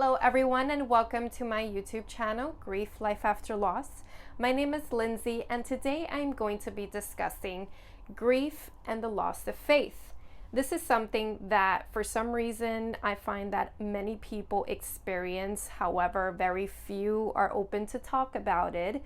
Hello everyone and welcome to my YouTube channel, Grief, Life After Loss. My name is Lindsay and today I'm going to be discussing grief and the loss of faith. This is something that for some reason I find that many people experience, however, very few are open to talk about it.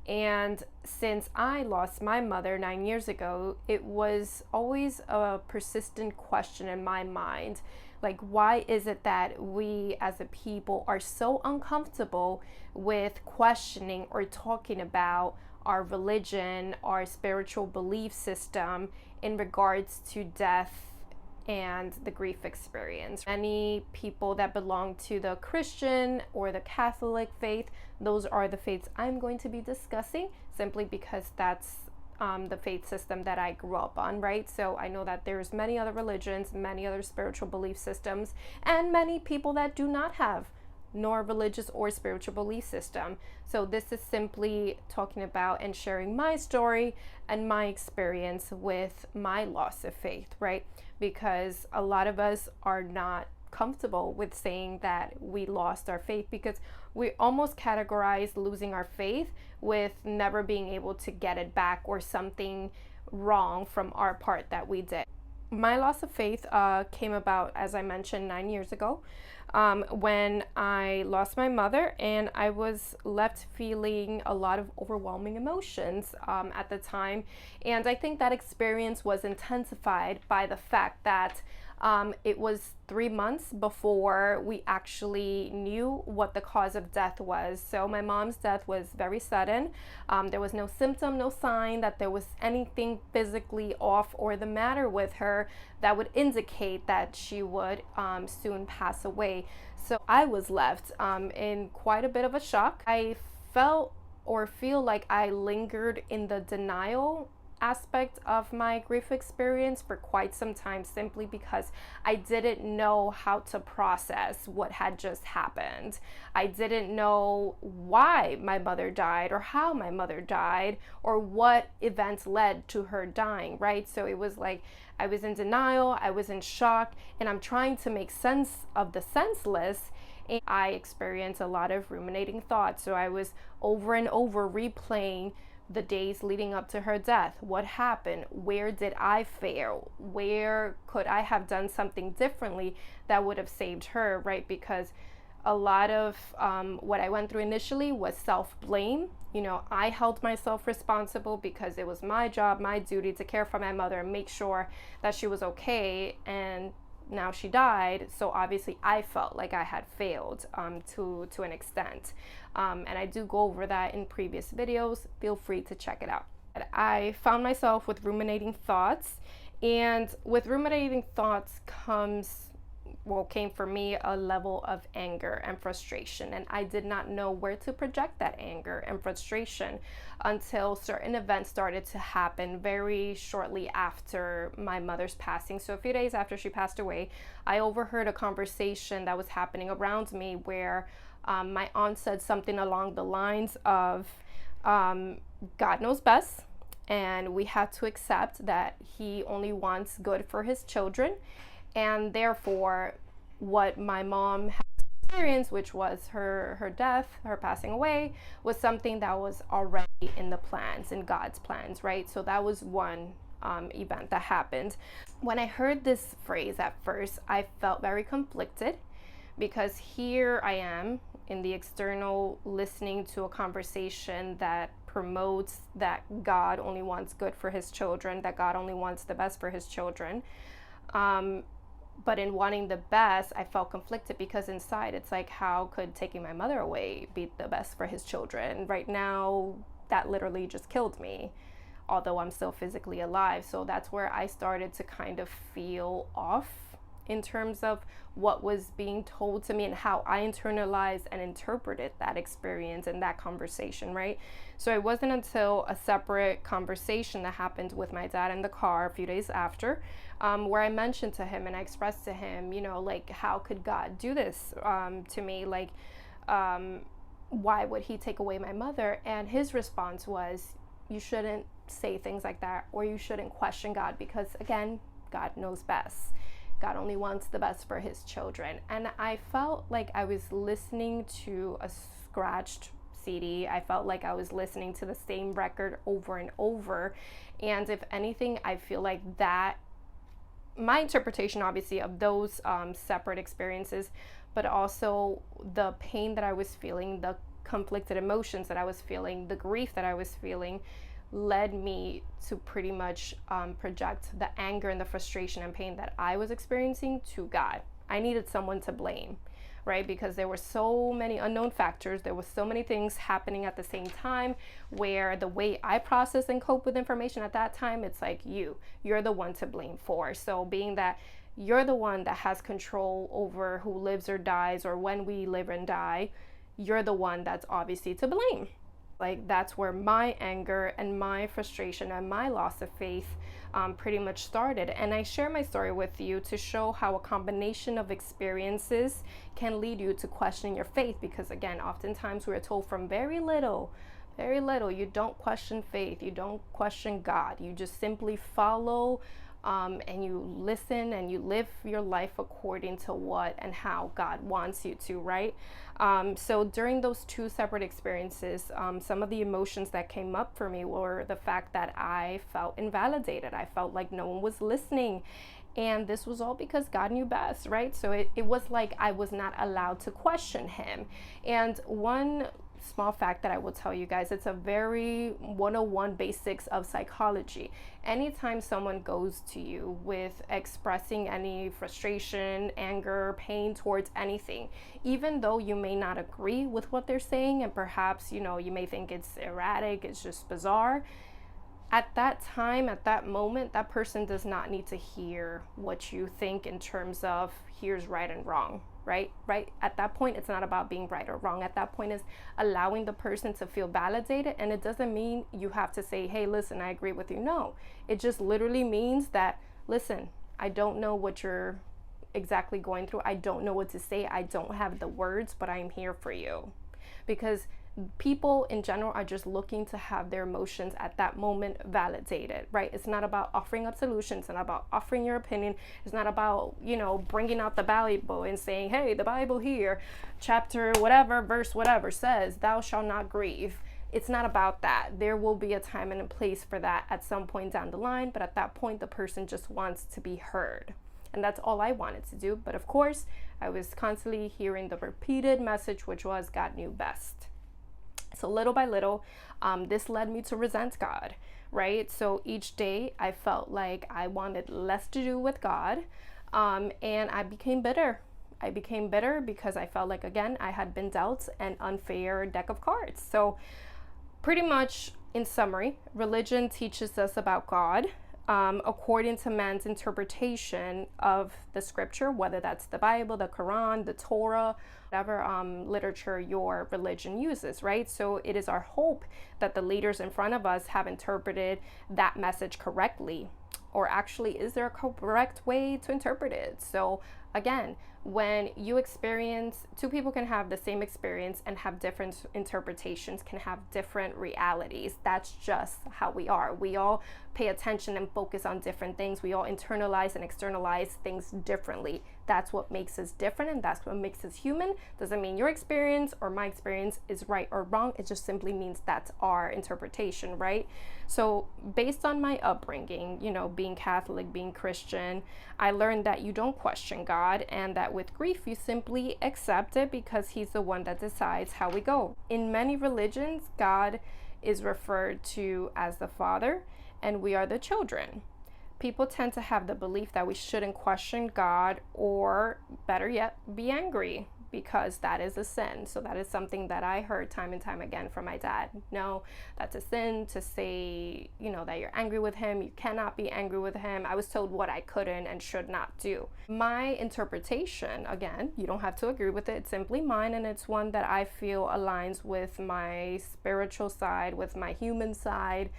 And since I lost my mother 9 years ago, it was always a persistent question in my mind. Like, why is it that we as a people are so uncomfortable with questioning or talking about our religion, our spiritual belief system in regards to death and the grief experience? Many people that belong to the Christian or the Catholic faith, those are the faiths I'm going to be discussing simply because that's the faith system that I grew up on, right? So I know that there's many other religions, many other spiritual belief systems, and many people that do not have nor religious or spiritual belief system. So this is simply talking about and sharing my story and my experience with my loss of faith, right? Because a lot of us are not comfortable with saying that we lost our faith because we almost categorize losing our faith with never being able to get it back or something wrong from our part that we did. My loss of faith came about, as I mentioned, 9 years ago when I lost my mother, and I was left feeling a lot of overwhelming emotions at the time. And I think that experience was intensified by the fact that it was 3 months before we actually knew what the cause of death was. So my mom's death was very sudden. There was no symptom, no sign that there was anything physically off or the matter with her that would indicate that she would soon pass away. So I was left in quite a bit of a shock. I felt or feel like I lingered in the denial aspect of my grief experience for quite some time, simply because I didn't know how to process what had just happened. I didn't know why my mother died or how my mother died or what events led to her dying, right? So it was like I was in denial, I was in shock, and I'm trying to make sense of the senseless. And I experienced a lot of ruminating thoughts. So I was over and over replaying the days leading up to her death. What happened? Where did I fail? Where could I have done something differently that would have saved her, right? Because a lot of what I went through initially was self-blame. You know, I held myself responsible because it was my job, my duty to care for my mother and make sure that she was okay. And now she died, so obviously I felt like I had failed to an extent. And I do go over that in previous videos. Feel free to check it out. I found myself with ruminating thoughts, and with ruminating thoughts came for me a level of anger and frustration, and I did not know where to project that anger and frustration until certain events started to happen very shortly after my mother's passing. So a few days after she passed away, I overheard a conversation that was happening around me where my aunt said something along the lines of God knows best, and we had to accept that he only wants good for his children. And therefore, what my mom had experienced, which was her death, her passing away, was something that was already in the plans, in God's plans, right? So that was one event that happened. When I heard this phrase at first, I felt very conflicted because here I am in the external listening to a conversation that promotes that God only wants good for his children, that God only wants the best for his children. But in wanting the best, I felt conflicted because inside it's like, how could taking my mother away be the best for his children? Right now, that literally just killed me, although I'm still physically alive. So that's where I started to kind of feel off in terms of what was being told to me and how I internalized and interpreted that experience and that conversation, right? So it wasn't until a separate conversation that happened with my dad in the car a few days after, where I mentioned to him and I expressed to him, you know, like, how could God do this to me? Like, why would he take away my mother? And his response was, you shouldn't say things like that, or you shouldn't question God because, again, God knows best. God only wants the best for his children. And I felt like I was listening to a scratched CD. I felt like I was listening to the same record over and over. And if anything, I feel like that, my interpretation obviously of those separate experiences, but also the pain that I was feeling, the conflicted emotions that I was feeling, the grief that I was feeling, led me to pretty much project the anger and the frustration and pain that I was experiencing to God. I needed someone to blame, right? Because there were so many unknown factors. There were so many things happening at the same time, where the way I process and cope with information at that time, it's like you're the one to blame for. So being that you're the one that has control over who lives or dies, or when we live and die, you're the one that's obviously to blame. Like, that's where my anger and my frustration and my loss of faith pretty much started. And I share my story with you to show how a combination of experiences can lead you to questioning your faith. Because again, oftentimes we're told from very little, you don't question faith, you don't question God, you just simply follow and you listen and you live your life according to what and how God wants you to, right? So during those two separate experiences, some of the emotions that came up for me were the fact that I felt invalidated. I felt like no one was listening. And this was all because God knew best, right? So it was like I was not allowed to question him. And one small fact that I will tell you guys, it's a very 101 basics of psychology. Anytime someone goes to you with expressing any frustration, anger, pain towards anything, even though you may not agree with what they're saying, and perhaps, you may think it's erratic, it's just bizarre, at that time, at that moment, that person does not need to hear what you think in terms of here's right and wrong, right? At that point, it's not about being right or wrong. At that point, is allowing the person to feel validated. And it doesn't mean you have to say, hey, listen, I agree with you. No, it just literally means that, listen, I don't know what you're exactly going through. I don't know what to say. I don't have the words, but I'm here for you. Because people in general are just looking to have their emotions at that moment validated, right? It's not about offering up solutions. It's not about offering your opinion. It's not about, bringing out the Bible and saying, hey, the Bible here, chapter whatever, verse whatever says, thou shalt not grieve. It's not about that. There will be a time and a place for that at some point down the line, but at that point, the person just wants to be heard. And that's all I wanted to do. But of course, I was constantly hearing the repeated message, which was God knew best. So little by little, this led me to resent God, right? So each day I felt like I wanted less to do with God, and I became bitter. I became bitter because I felt like, again, I had been dealt an unfair deck of cards. So pretty much in summary, religion teaches us about God according to man's interpretation of the scripture, whether that's the Bible, the Quran, the Torah, whatever literature your religion uses, right? So it is our hope that the leaders in front of us have interpreted that message correctly. Or actually, is there a correct way to interpret it? So again, when you experience, two people can have the same experience and have different interpretations, can have different realities. That's just how we are. We all pay attention and focus on different things. We all internalize and externalize things differently. That's what makes us different, and that's what makes us human. Doesn't mean your experience or my experience is right or wrong. It just simply means that's our interpretation, right? So based on my upbringing, being Catholic, being Christian, I learned that you don't question God, and that with grief, you simply accept it because he's the one that decides how we go. In many religions, God is referred to as the Father, and we are the children. People tend to have the belief that we shouldn't question God, or better yet, be angry, because that is a sin. So that is something that I heard time and time again from my dad. No, that's a sin to say, that you're angry with him. You cannot be angry with him. I was told what I couldn't and should not do. My interpretation, again, you don't have to agree with it. It's simply mine, and it's one that I feel aligns with my spiritual side, with my human side,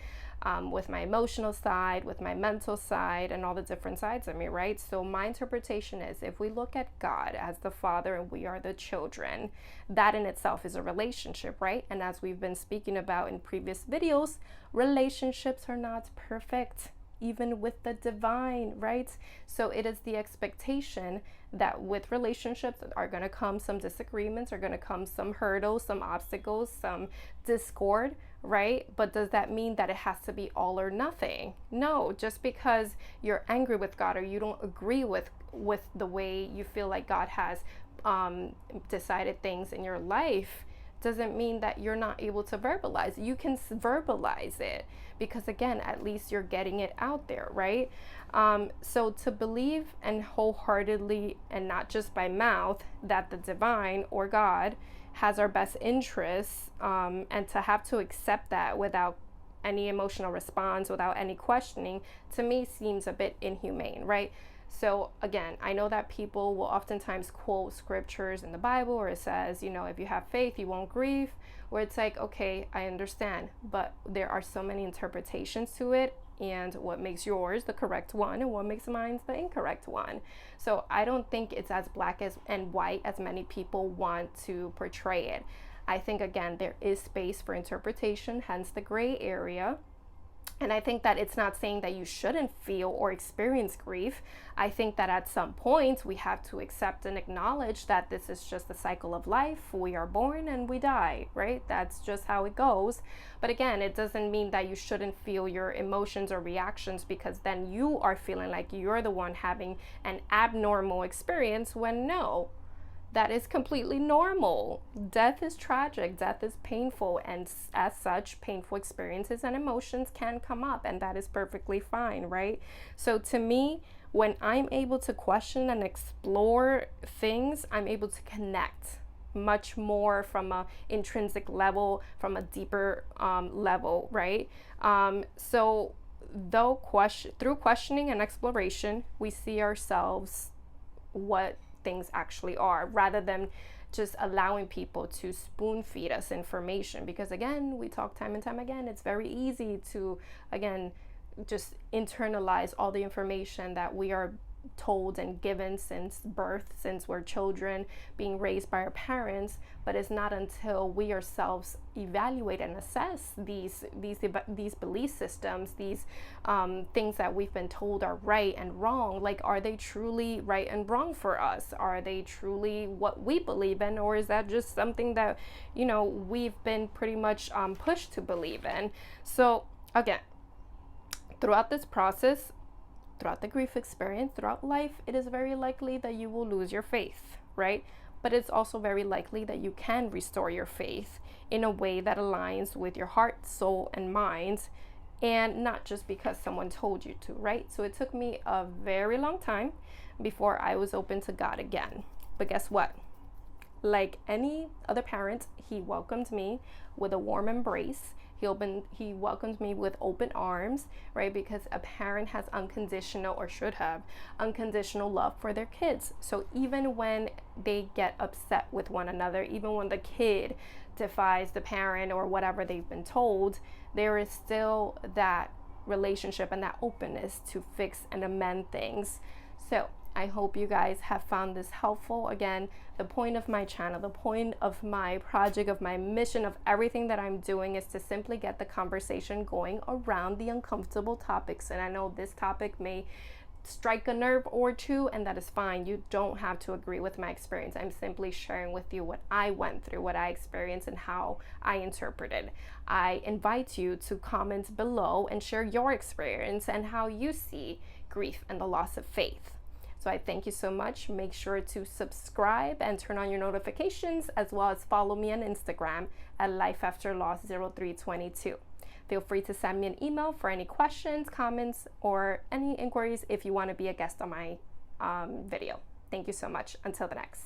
with my emotional side, with my mental side, and all the different sides of me, right? So my interpretation is, if we look at God as the Father and we are the children, that in itself is a relationship, right? And as we've been speaking about in previous videos, relationships are not perfect. even with the divine, right? So it is the expectation that with relationships are going to come some disagreements, are going to come some hurdles, some obstacles, some discord, right? But does that mean that it has to be all or nothing? No, just because you're angry with God or you don't agree with the way you feel like God has decided things in your life doesn't mean that you're not able to verbalize. You can verbalize it because, again, at least you're getting it out there, right? So to believe and wholeheartedly and not just by mouth that the divine or God has our best interests, and to have to accept that without any emotional response, without any questioning, to me seems a bit inhumane, right? So again, I know that people will oftentimes quote scriptures in the Bible where it says, you know, if you have faith, you won't grieve, where it's like, okay, I understand, but there are so many interpretations to it, and what makes yours the correct one and what makes mine the incorrect one. So I don't think it's as black and white as many people want to portray it. I think, again, there is space for interpretation, hence the gray area. And I think that it's not saying that you shouldn't feel or experience grief. I think that at some point we have to accept and acknowledge that this is just the cycle of life. We are born and we die, right? That's just how it goes. But again, it doesn't mean that you shouldn't feel your emotions or reactions, because then you are feeling like you're the one having an abnormal experience, when no, that is completely normal. Death is tragic, death is painful, and as such, painful experiences and emotions can come up, and that is perfectly fine, right? So to me, when I'm able to question and explore things, I'm able to connect much more from an intrinsic level, from a deeper level, right? So through questioning and exploration, we see ourselves what things actually are, rather than just allowing people to spoon feed us information. Because again, we talk time and time again, it's very easy to, again, just internalize all the information that we are told and given since birth, since we're children being raised by our parents. But it's not until we ourselves evaluate and assess these belief systems, these things that we've been told are right and wrong, like, are they truly right and wrong for us? Are they truly what we believe in, or is that just something that, you know, we've been pretty much pushed to believe in? So again, throughout this process, throughout the grief experience, throughout life, it is very likely that you will lose your faith, right? But it's also very likely that you can restore your faith in a way that aligns with your heart, soul, and mind, and not just because someone told you to, right? So it took me a very long time before I was open to God again. But guess what? Like any other parent, he welcomed me with a warm embrace. He welcomed me with open arms, right? Because a parent has unconditional, or should have unconditional, love for their kids. So even when they get upset with one another, even when the kid defies the parent or whatever they've been told, there is still that relationship and that openness to fix and amend things. So I hope you guys have found this helpful. Again, the point of my channel, the point of my project, of my mission, of everything that I'm doing is to simply get the conversation going around the uncomfortable topics. And I know this topic may strike a nerve or two, and that is fine. You don't have to agree with my experience. I'm simply sharing with you what I went through, what I experienced, and how I interpreted. I invite you to comment below and share your experience and how you see grief and the loss of faith. So I thank you so much. Make sure to subscribe and turn on your notifications, as well as follow me on Instagram at lifeafterloss0322. Feel free to send me an email for any questions, comments, or any inquiries if you want to be a guest on my video. Thank you so much. Until the next.